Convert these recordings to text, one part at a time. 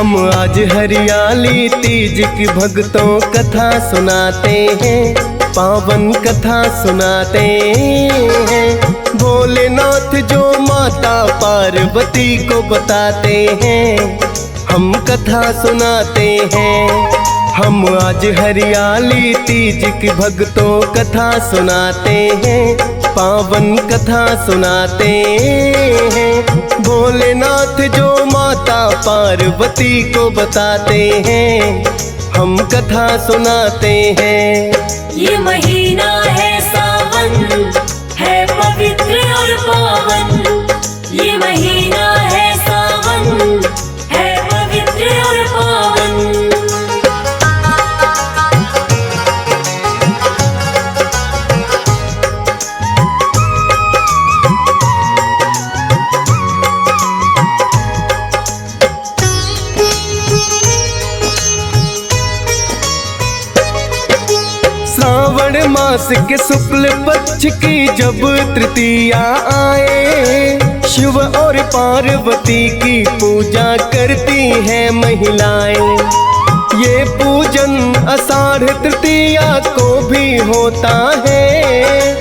हम आज हरियाली तीज की भक्तों कथा सुनाते हैं, पावन कथा सुनाते हैं। भोलेनाथ जो माता पार्वती को बताते हैं, हम कथा सुनाते हैं। हम आज हरियाली तीज की भक्तों कथा सुनाते हैं, पावन कथा सुनाते हैं। भोलेनाथ जो माता पार्वती को बताते हैं, हम कथा सुनाते हैं। ये महीना है सावन, है पवित्र और पावन। ये महीना है सावन, है पवित्र और पावन। श्रावण मास के शुक्ल पक्ष की जब तृतीया आए, शिव और पार्वती की पूजा करती हैं महिलाएं। ये पूजन आषाढ़ तृतीया को भी होता है,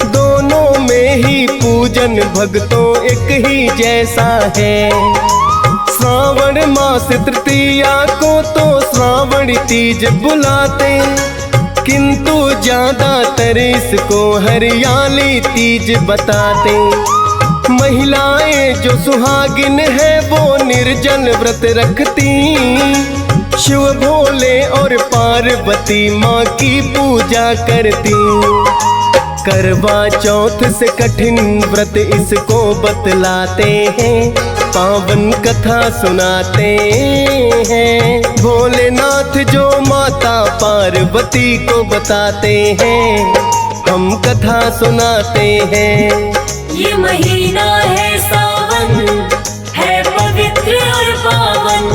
दोनों में ही पूजन भक्तों एक ही जैसा है। श्रावण मास तृतीया को तो श्रावण तीज बुलाते, किंतु ज्यादातर इसको हरियाली तीज बताते। महिलाएं जो सुहागिन है वो निर्जल व्रत रखती, शिव भोले और पार्वती माँ की पूजा करती। करवा चौथ से कठिन व्रत इसको बतलाते हैं, पावन कथा सुनाते हैं। भोलेनाथ जो माता पार्वती को बताते हैं, हम कथा सुनाते हैं। ये महीना है सावन, है पवित्र और पावन।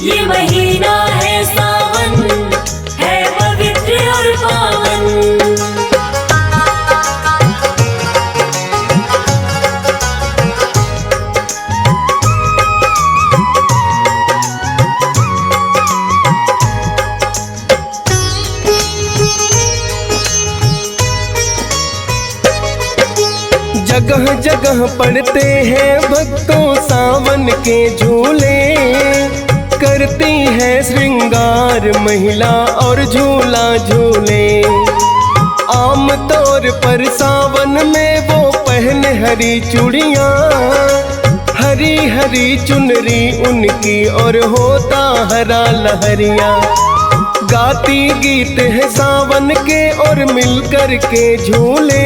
ये महीना है सावन, है पवित्र और पावन। जगह जगह पड़ते हैं भक्तों सावन के झूले, करती है श्रृंगार महिला और झूला झूले। आम तौर पर सावन में वो पहने हरी चूड़ियाँ, हरी हरी चुनरी उनकी और होता हरा लहरिया। गाती गीत है सावन के और मिलकर के झूले,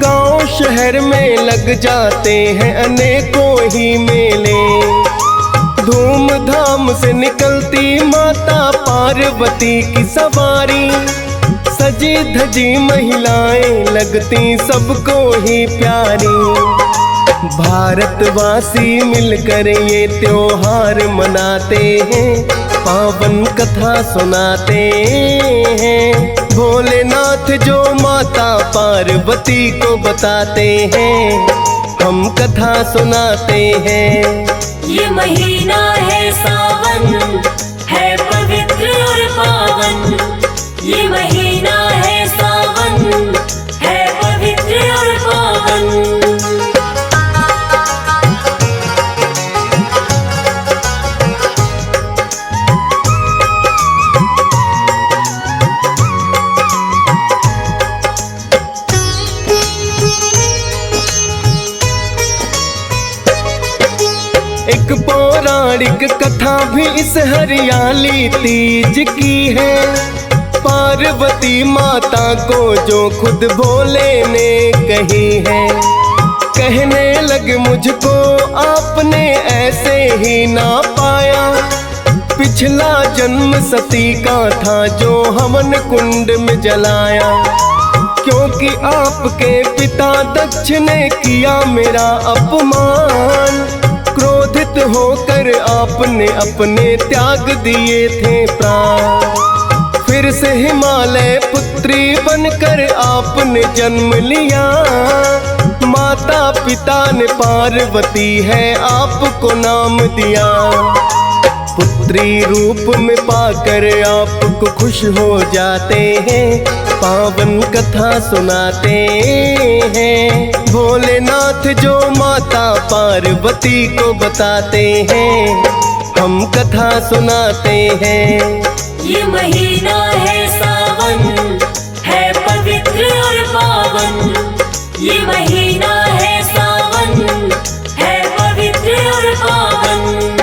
गांव शहर में लग जाते हैं अनेकों ही मेले। धूमधाम से निकलती माता पार्वती की सवारी, सजी धजी महिलाएं लगती सबको ही प्यारी। भारतवासी मिलकर ये त्योहार मनाते हैं, पावन कथा सुनाते हैं। भोलेनाथ जो माता पार्वती को बताते हैं, हम कथा सुनाते हैं। ये महीना है सावन, है पवित्र और पावन। ये महीना है सावन, है पवित्र और पावन। एक पौराणिक कथा भी इस हरियाली तीज की है। पार्वती माता को जो खुद भोले ने कही है, कहने लगे मुझको आपने ऐसे ही ना पाया। पिछला जन्म सती का था जो हवन कुंड में जलाया, क्योंकि आपके पिता दक्ष ने किया मेरा अपमान। क्रोधित होकर आपने अपने त्याग दिए थे प्राण। फिर से हिमालय पुत्री बनकर आपने जन्म लिया। माता पिता ने पार्वती है आपको नाम दिया। पुत्री रूप में पाकर आपको खुश हो जाते हैं, पावन कथा सुनाते हैं। भोलेनाथ जो माता पार्वती को बताते हैं, हम कथा सुनाते हैं। ये महीना है सावन, है पवित्र और पावन। ये महीना है सावन, है पवित्र और पावन।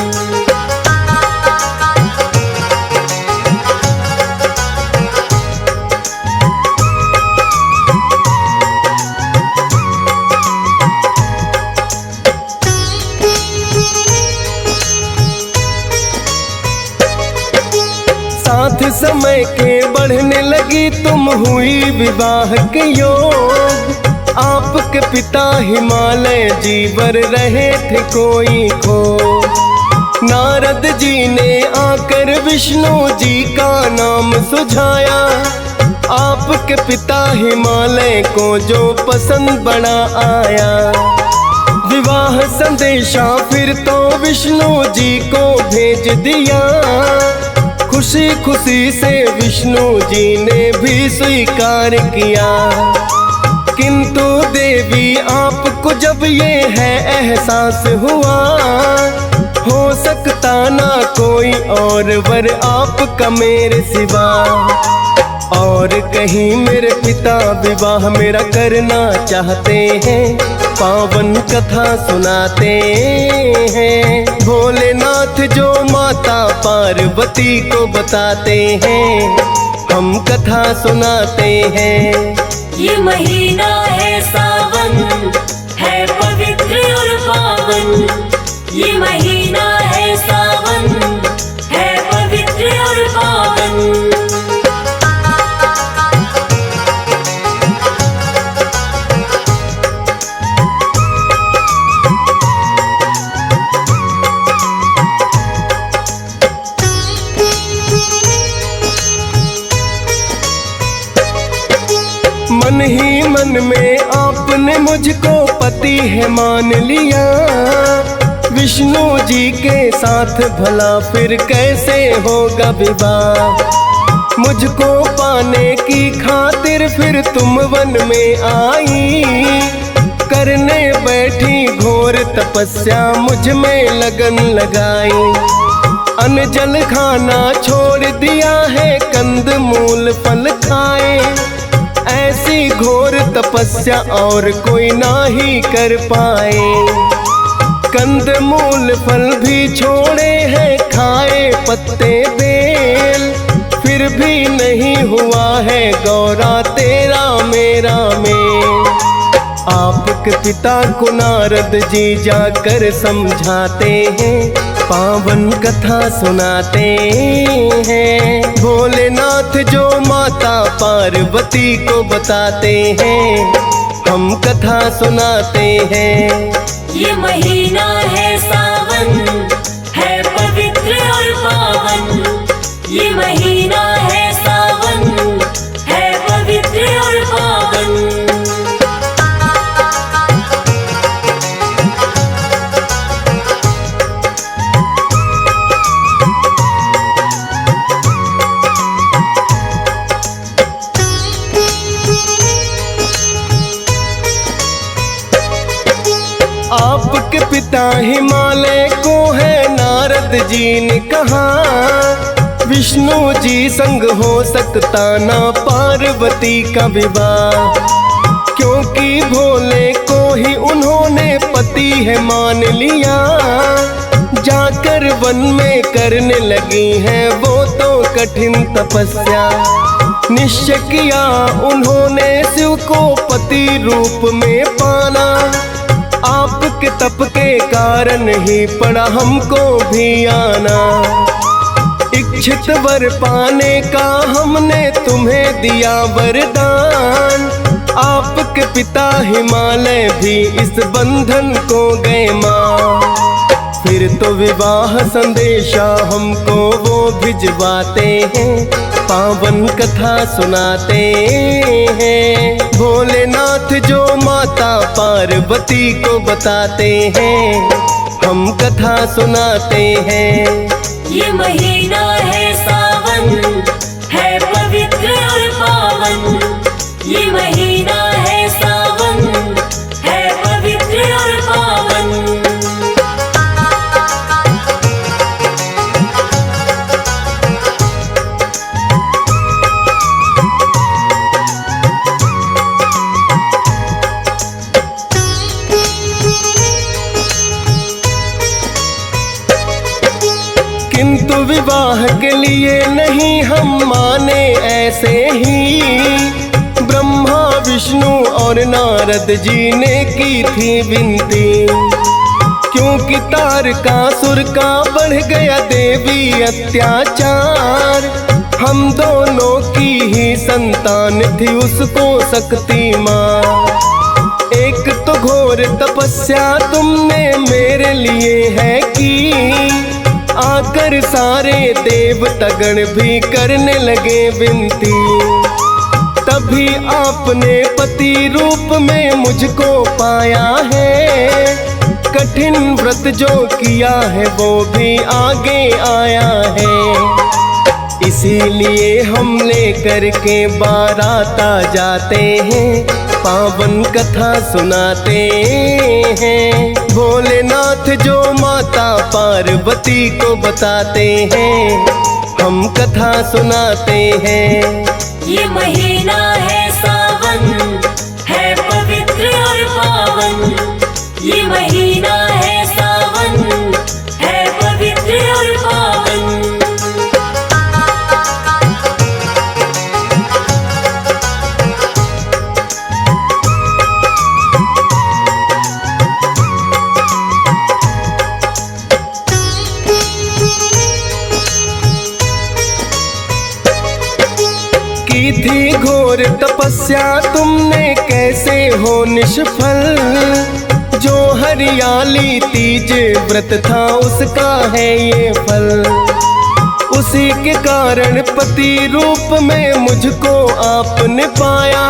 साथ समय के बढ़ने लगी तुम हुई विवाह के योग। आपके पिता हिमालय जीवर रहे थे कोई खो। नारद जी ने आकर विष्णु जी का नाम सुझाया। आपके पिता हिमालय को जो पसंद बड़ा आया। विवाह संदेशा फिर तो विष्णु जी को भेज दिया। खुशी खुशी से विष्णु जी ने भी स्वीकार किया। किंतु देवी आपको जब ये है एहसास हुआ, हो सकता ना कोई और वर आपका मेरे सिवा। और कहीं मेरे पिता विवाह मेरा करना चाहते हैं, पावन कथा सुनाते हैं। भोलेनाथ जो माता पार्वती को बताते हैं, हम कथा सुनाते हैं। ये महीना है सावन, है पवित्र और पावन। ये महीना है सावन, है पवित्र और पावन। मन ही मन में आपने मुझको पति है मान लिया। विष्णु जी के साथ भला फिर कैसे होगा विवाह। मुझको पाने की खातिर फिर तुम वन में आई। करने बैठी घोर तपस्या मुझ में लगन लगाई। अन्न जल खाना छोड़ दिया है, कंद मूल फल खाए। ऐसी घोर तपस्या और कोई ना ही कर पाए। कंद मूल फल भी छोड़े हैं, खाए पत्ते बेल। फिर भी नहीं हुआ है गौरा तेरा मेरा मेल। आपके पिता को नारद जी जाकर समझाते हैं, पावन कथा सुनाते हैं। भोलेनाथ जो माता पार्वती को बताते हैं, हम कथा सुनाते हैं। ये महीना है सावन, है पवित्र और पावन। ये महीना है सावन, है पवित्र और पावन। आपके पिता हिमालय को है नारद जी ने कहा। विष्णु जी संग हो सकता ना पार्वती का विवाह। क्योंकि भोले को ही उन्होंने पति है मान लिया। जाकर वन में करने लगी है वो तो कठिन तपस्या। निश्चय किया उन्होंने शिव को पति रूप में पाना। आपके तप के कारण ही पड़ा हमको भी आना। इच्छित वर पाने का हमने तुम्हें दिया वरदान। आपके पिता हिमालय भी इस बंधन को गए मां। फिर तो विवाह संदेशा हमको वो भिजवाते हैं, पावन कथा सुनाते हैं। भोलेनाथ जो माता पार्वती को बताते हैं, हम कथा सुनाते हैं। ये महीना है सावन, है पवित्र और पावन। ये महीना है सावन, है पवित्र और पावन। किंतु विवाह के लिए नहीं हम माने ऐसे ही, ब्रह्मा विष्णु और नारद जी ने की थी विनती। क्योंकि तारकासुर का बढ़ गया देवी अत्याचार, हम दोनों की ही संतान थी उसको शक्ति माँ। एक तो घोर तपस्या तुमने मेरे लिए है की, आकर सारे देवतागण भी करने लगे विनती। तभी आपने पति रूप में मुझको पाया है, कठिन व्रत जो किया है वो भी आगे आया है। इसीलिए हम लेकर के बाराता जाते हैं, पावन कथा सुनाते हैं। भोलेनाथ जो माता पार्वती को बताते हैं, हम कथा सुनाते हैं। ये महीना है सावन, है पवित्र और पावन। ये महीना है सावन, है पवित्र और पावन। की थी घोर तपस्या तुमने कैसे हो निष्फल, जो हरियाली तीज व्रत था उसका है ये फल। उसी के कारण पति रूप में मुझको आपने पाया,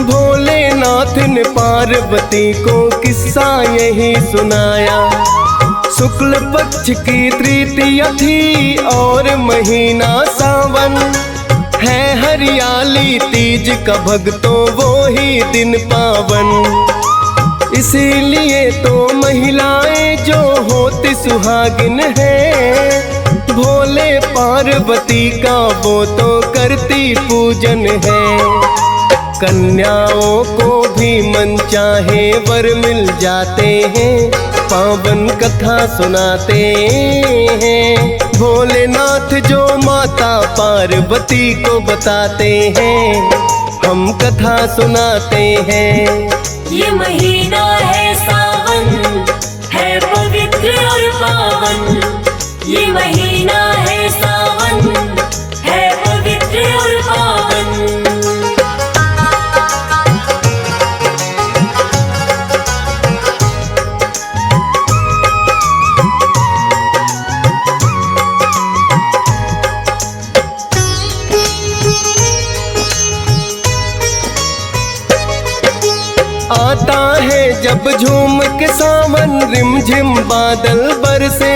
भोलेनाथ ने पार्वती को किस्सा यही सुनाया। शुक्ल पक्ष की तृतीया थी और महीना सावन, है हरियाली तीज का भक्तों वो ही दिन पावन। इसीलिए तो महिलाएं जो होती सुहागिन है, भोले पार्वती का वो तो करती पूजन है। कन्याओं को भी मन चाहे वर मिल जाते हैं, पावन कथा सुनाते हैं। भोलेनाथ जो माता पार्वती को बताते हैं, हम कथा सुनाते हैं। ये महीना है सावन, है पवित्र और पावन। ये महीना है सावन, है पवित्र और पावन। आता है जब झूम के सावन, रिमझिम बादल बरसे,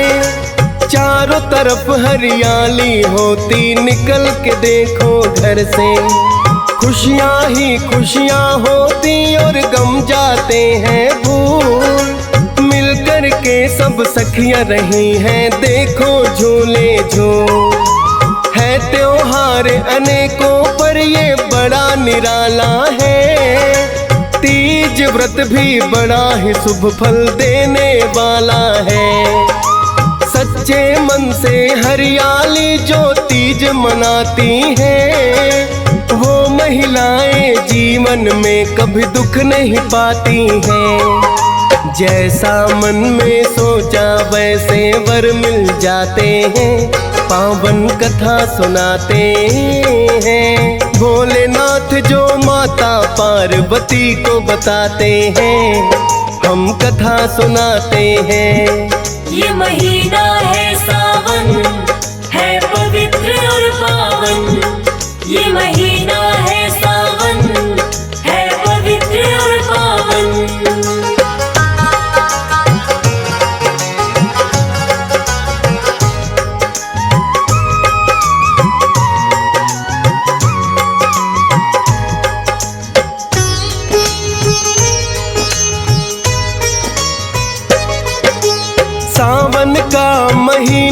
चारों तरफ हरियाली होती निकल के देखो घर से। खुशियाँ ही खुशियाँ होती और गम जाते हैं भूल, मिलकर के सब सखियाँ रही हैं देखो झूले झूल। है त्योहार अनेकों पर ये बड़ा निराला है, तीज व्रत भी बड़ा ही शुभ फल देने वाला है। सच्चे मन से हरियाली जो तीज मनाती है, वो महिलाएं जीवन में कभी दुख नहीं पाती हैं। जैसा मन में सोचा वैसे वर मिल जाते हैं, पावन कथा सुनाते हैं। भोलेनाथ जो माता पार्वती को बताते हैं, हम कथा सुनाते हैं। ये महीना है सावन, है पवित्र और पावन। ये महीना है सावन, है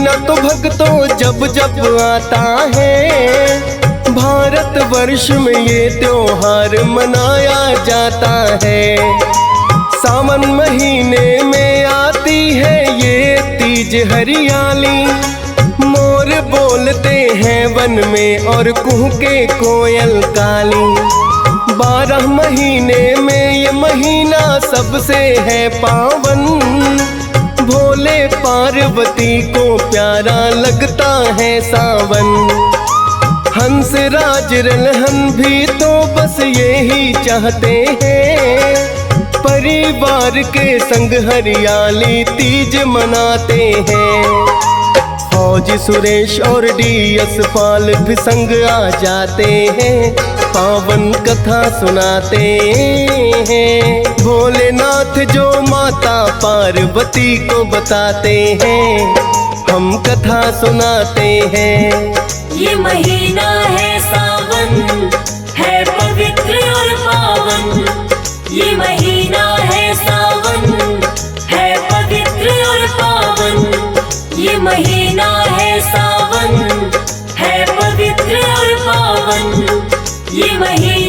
महीना तो भक्तों जब जब आता है, भारत वर्ष में ये त्योहार मनाया जाता है। सावन महीने में आती है ये तीज हरियाली, मोर बोलते हैं वन में और कुह के कोयल काली। 12 महीने में ये महीना सबसे है पावन, भोले पार्वती को प्यारा लगता है सावन। हंस राज रलहन भी तो बस यही चाहते हैं, परिवार के संग हरियाली तीज मनाते हैं। फौज सुरेश और डीएस पाल भी संग आ जाते हैं, पावन कथा सुनाते हैं। भोलेनाथ जो माता पार्वती को बताते हैं, हम कथा सुनाते हैं। ये महीना है सावन, है पवित्र और पावन। ये महीना है सावन, है पवित्र और पावन। ये महीना है सावन, है पवित्र और पावन। ये महीना